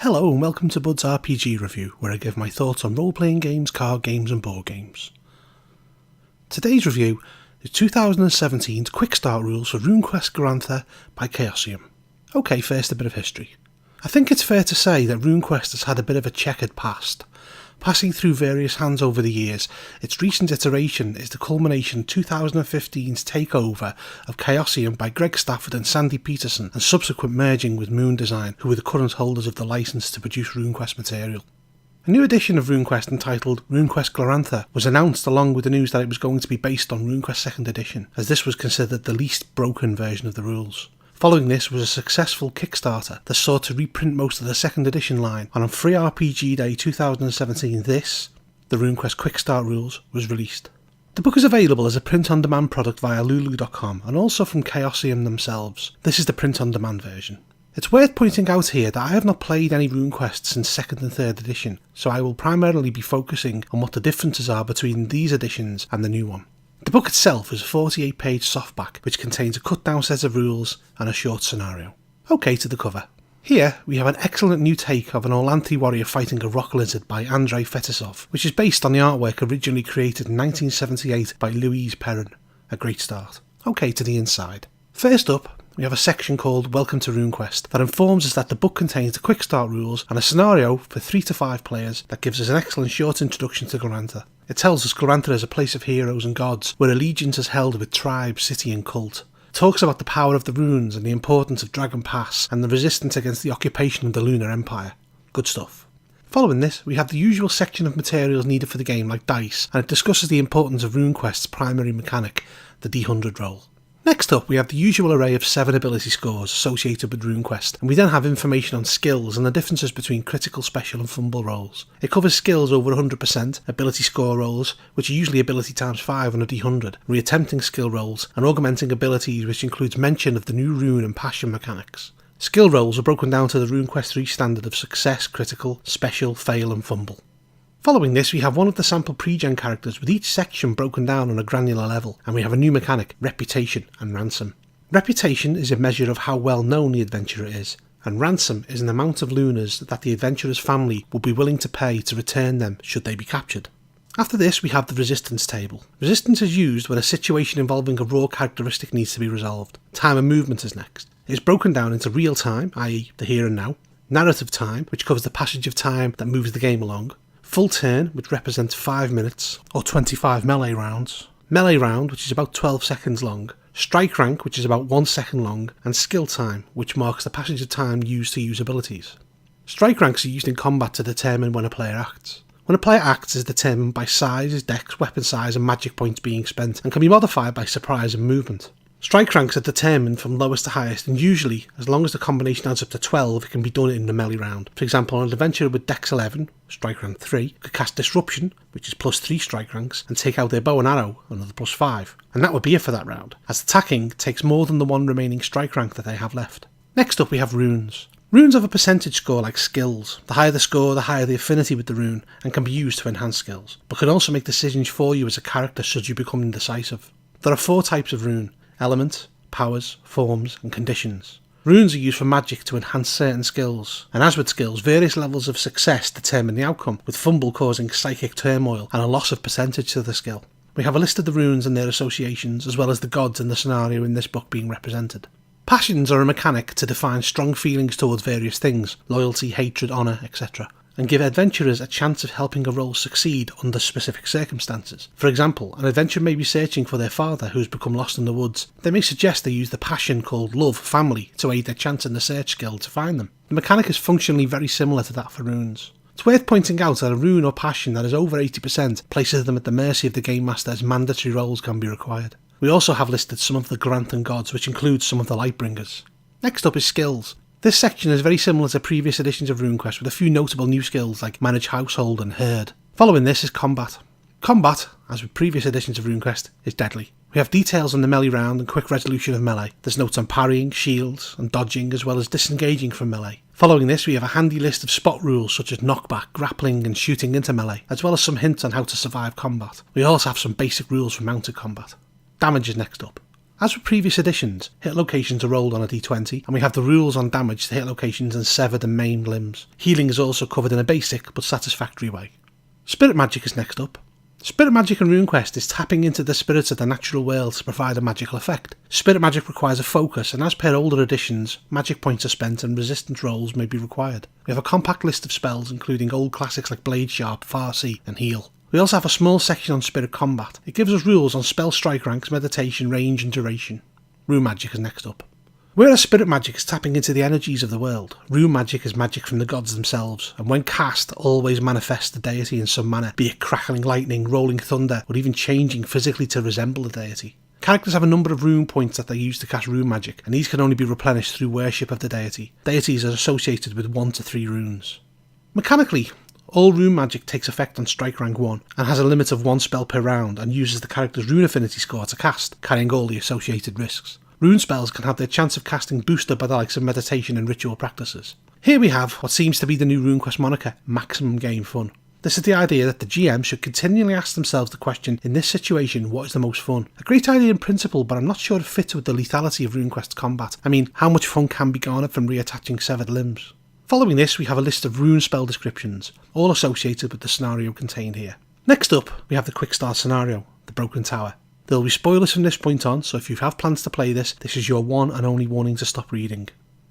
Hello and welcome to Bud's RPG Review, where I give my thoughts on role-playing games, card games and board games. Today's review is 2017's Quickstart Rules for RuneQuest Glorantha by Chaosium. Okay, first a bit of history. I think it's fair to say that RuneQuest has had a bit of a checkered past. Passing through various hands over the years, its recent iteration is the culmination of 2015's takeover of Chaosium by Greg Stafford and Sandy Peterson, and subsequent merging with Moon Design, who were the current holders of the license to produce RuneQuest material. A new edition of RuneQuest entitled RuneQuest Glorantha was announced along with the news that it was going to be based on RuneQuest 2nd edition, as this was considered the least broken version of the rules. Following this was a successful Kickstarter that sought to reprint most of the 2nd edition line, and on Free RPG Day 2017 the RuneQuest Quickstart Rules, was released. The book is available as a print-on-demand product via lulu.com and also from Chaosium themselves. This is the print-on-demand version. It's worth pointing out here that I have not played any RuneQuest since 2nd and 3rd edition, so I will primarily be focusing on what the differences are between these editions and the new one. The book itself is a 48-page softback which contains a cut-down set of rules and a short scenario. Okay, to the cover. Here we have an excellent new take of an Orlanthi warrior fighting a rock lizard by Andrei Fetisov, which is based on the artwork originally created in 1978 by Louise Perrin. A great start. Okay, to the inside. First up, we have a section called Welcome to RuneQuest that informs us that the book contains the Quickstart rules and a scenario for 3 to 5 players that gives us an excellent short introduction to Glorantha. It tells us Glorantha is a place of heroes and gods, where allegiance is held with tribe, city and cult. It talks about the power of the runes and the importance of Dragon Pass and the resistance against the occupation of the Lunar Empire. Good stuff. Following this, we have the usual section of materials needed for the game like dice, and it discusses the importance of RuneQuest's primary mechanic, the D100 roll. Next up, we have the usual array of 7 ability scores associated with RuneQuest, and we then have information on skills and the differences between critical, special and fumble rolls. It covers skills over 100%, ability score rolls, which are usually ability times 5 on a D100, re-attempting skill rolls, and augmenting abilities, which includes mention of the new rune and passion mechanics. Skill rolls are broken down to the RuneQuest 3 standard of success, critical, special, fail and fumble. Following this, we have one of the sample pre-gen characters with each section broken down on a granular level, and we have a new mechanic, Reputation and Ransom. Reputation is a measure of how well known the adventurer is, and Ransom is an amount of lunas that the adventurer's family will be willing to pay to return them should they be captured. After this, we have the Resistance table. Resistance is used when a situation involving a raw characteristic needs to be resolved. Time and movement is next. It is broken down into real time, i.e. the here and now, narrative time, which covers the passage of time that moves the game along, full turn, which represents 5 minutes, or 25 melee rounds, melee round, which is about 12 seconds long, strike rank, which is about 1 second long, and skill time, which marks the passage of time used to use abilities. Strike ranks are used in combat to determine when a player acts. When a player acts is determined by size, dex, weapon size and magic points being spent, and can be modified by surprise and movement. Strike ranks are determined from lowest to highest, and usually, as long as the combination adds up to 12, it can be done in a melee round. For example, an adventurer with dex 11, strike rank 3, could cast Disruption, which is plus 3 strike ranks, and take out their bow and arrow, another plus 5. And that would be it for that round, as attacking takes more than the one remaining strike rank that they have left. Next up we have runes. Runes have a percentage score like skills. The higher the score, the higher the affinity with the rune, and can be used to enhance skills, but can also make decisions for you as a character should you become indecisive. There are 4 types of rune: element, powers, forms and conditions. Runes are used for magic to enhance certain skills, and as with skills, various levels of success determine the outcome, with fumble causing psychic turmoil and a loss of percentage to the skill. We have a list of the runes and their associations, as well as the gods and the scenario in this book being represented. Passions are a mechanic to define strong feelings towards various things, loyalty, hatred, honour, etc., and give adventurers a chance of helping a role succeed under specific circumstances. For example, an adventurer may be searching for their father who has become lost in the woods. They may suggest they use the passion called love, family, to aid their chance in the search skill to find them. The mechanic is functionally very similar to that for runes. It's worth pointing out that a rune or passion that is over 80% places them at the mercy of the Game Master, as mandatory rolls can be required. We also have listed some of the Gloranthan gods, which includes some of the Lightbringers. Next up is skills. This section is very similar to previous editions of RuneQuest, with a few notable new skills like Manage Household and Herd. Following this is combat. Combat, as with previous editions of RuneQuest, is deadly. We have details on the melee round and quick resolution of melee. There's notes on parrying, shields and dodging, as well as disengaging from melee. Following this, we have a handy list of spot rules such as knockback, grappling and shooting into melee, as well as some hints on how to survive combat. We also have some basic rules for mounted combat. Damage is next up. As with previous editions, hit locations are rolled on a d20, and we have the rules on damage to hit locations and severed and maimed limbs. Healing is also covered in a basic but satisfactory way. Spirit magic is next up. Spirit magic in RuneQuest is tapping into the spirits of the natural world to provide a magical effect. Spirit magic requires a focus, and as per older editions, magic points are spent and resistance rolls may be required. We have a compact list of spells including old classics like Blade Sharp, Farseer and Heal. We also have a small section on spirit combat. It gives us rules on spell strike ranks, meditation, range and duration. Rune magic is next up. Whereas spirit magic is tapping into the energies of the world, rune magic is magic from the gods themselves, and when cast, always manifests the deity in some manner, be it crackling lightning, rolling thunder, or even changing physically to resemble the deity. Characters have a number of rune points that they use to cast rune magic, and these can only be replenished through worship of the deity. Deities are associated with 1 to 3 runes. Mechanically, all rune magic takes effect on strike rank 1 and has a limit of 1 spell per round and uses the character's rune affinity score to cast, carrying all the associated risks. Rune spells can have their chance of casting boosted by the likes of meditation and ritual practices. Here we have what seems to be the new RuneQuest moniker, maximum game fun. This is the idea that the GM should continually ask themselves the question, in this situation, what is the most fun? A great idea in principle, but I'm not sure it fits with the lethality of RuneQuest's combat. I mean, how much fun can be garnered from reattaching severed limbs? Following this, we have a list of rune spell descriptions, all associated with the scenario contained here. Next up, we have the Quickstart scenario, the Broken Tower. There will be spoilers from this point on, so if you have plans to play this, this is your one and only warning to stop reading.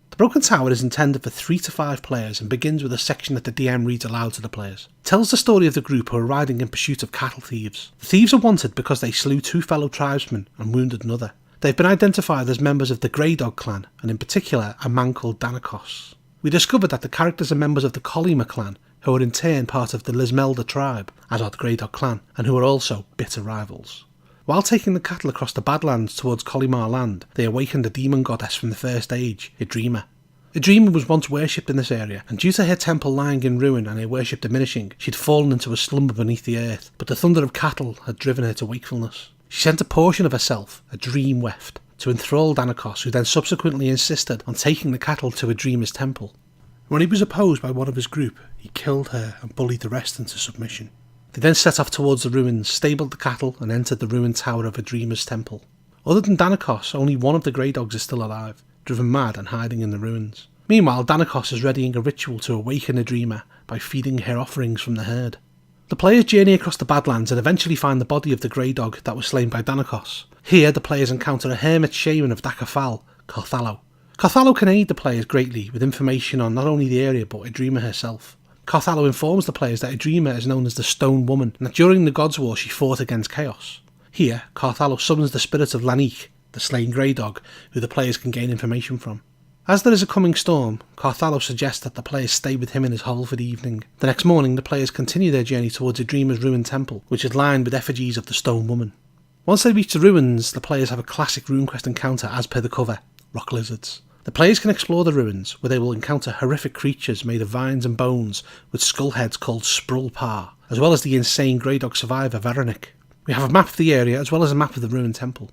The Broken Tower is intended for 3 to 5 players and begins with a section that the DM reads aloud to the players. It tells the story of the group who are riding in pursuit of cattle thieves. The thieves are wanted because they slew 2 fellow tribesmen and wounded another. They've been identified as members of the Grey Dog clan, and in particular a man called Danakos. We discovered that the characters are members of the Colima clan, who are in turn part of the Lismelda tribe, as are the Grey Dog clan, and who are also bitter rivals. While taking the cattle across the Badlands towards Colimar land, they awakened a demon goddess from the First Age, Idrima. Idrima was once worshipped in this area, and due to her temple lying in ruin and her worship diminishing, she'd fallen into a slumber beneath the earth, but the thunder of cattle had driven her to wakefulness. She sent a portion of herself, a dream weft, to enthrall Danakos, who then subsequently insisted on taking the cattle to Idrima's temple. When he was opposed by one of his group, he killed her and bullied the rest into submission. They then set off towards the ruins, stabled the cattle and entered the ruined tower of Idrima's temple. Other than Danakos, only one of the Grey Dogs is still alive, driven mad and hiding in the ruins. Meanwhile, Danakos is readying a ritual to awaken Idrima by feeding her offerings from the herd. The players journey across the Badlands and eventually find the body of the Grey Dog that was slain by Danakos. Here, the players encounter a hermit shaman of Dakafal, Carthalo. Carthalo can aid the players greatly with information on not only the area but Idrima herself. Carthalo informs the players that Idrima is known as the Stone Woman and that during the Gods' War she fought against Chaos. Here, Carthalo summons the spirit of Lanique, the slain Grey Dog, who the players can gain information from. As there is a coming storm, Carthalo suggests that the players stay with him in his hole for the evening. The next morning, the players continue their journey towards Idrima's ruined temple, which is lined with effigies of the Stone Woman. Once they reach the ruins, the players have a classic RuneQuest encounter as per the cover, rock lizards. The players can explore the ruins, where they will encounter horrific creatures made of vines and bones with skull heads called Sprulpar, as well as the insane Grey Dog survivor Veronik. We have a map of the area as well as a map of the ruined temple.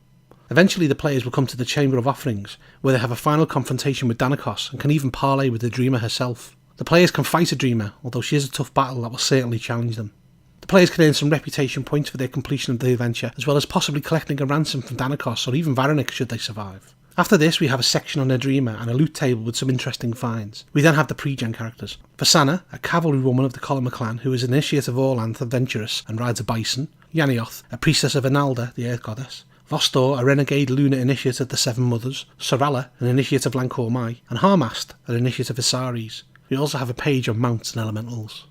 Eventually the players will come to the Chamber of Offerings, where they have a final confrontation with Danakos and can even parley with Idrima herself. The players can fight Idrima, although she is a tough battle that will certainly challenge them. The players can earn some reputation points for their completion of the adventure, as well as possibly collecting a ransom from Danakos or even Veronik should they survive. After this, we have a section on Idrima and a loot table with some interesting finds. We then have the pre-gen characters. Vasana, a cavalry woman of the Colima clan who is an initiate of Orlanth adventurous and rides a bison. Yanioth, a priestess of Inalda, the earth goddess. Vostor, a renegade lunar initiate of the Seven Mothers. Sorala, an initiate of Lancor Mai. And Harmast, an initiate of Isaris. We also have a page on mounts and elementals.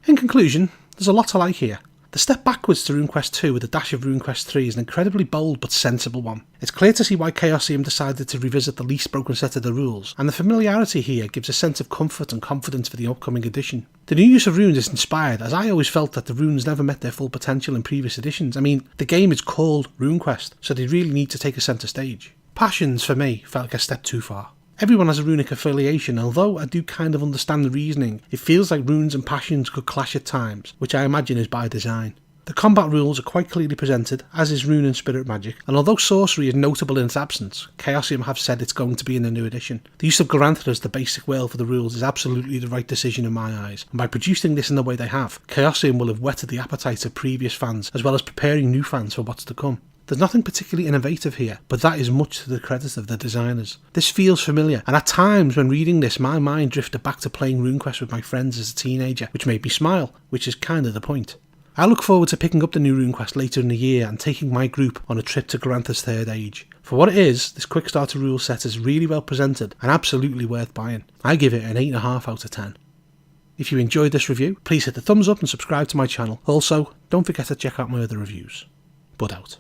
In conclusion, there's a lot to like here. The step backwards to RuneQuest 2 with a dash of RuneQuest 3 is an incredibly bold but sensible one. It's clear to see why Chaosium decided to revisit the least broken set of the rules, and the familiarity here gives a sense of comfort and confidence for the upcoming edition. The new use of runes is inspired, as I always felt that the runes never met their full potential in previous editions. I mean, the game is called RuneQuest, so they really need to take a centre stage. Passions, for me, felt like a step too far. Everyone has a runic affiliation, although I do kind of understand the reasoning. It feels like runes and passions could clash at times, which I imagine is by design. The combat rules are quite clearly presented, as is rune and spirit magic, and although sorcery is notable in its absence, Chaosium have said it's going to be in the new edition. The use of Glorantha as the basic world for the rules is absolutely the right decision in my eyes, and by producing this in the way they have, Chaosium will have whetted the appetites of previous fans, as well as preparing new fans for what's to come. There's nothing particularly innovative here, but that is much to the credit of the designers. This feels familiar, and at times when reading this my mind drifted back to playing RuneQuest with my friends as a teenager, which made me smile, which is kind of the point. I look forward to picking up the new RuneQuest later in the year and taking my group on a trip to Glorantha's third age. For what it is, this Quickstart Rules set is really well presented and absolutely worth buying. I give it an 8.5 out of 10. If you enjoyed this review, please hit the thumbs up and subscribe to my channel. Also, don't forget to check out my other reviews. Bud out.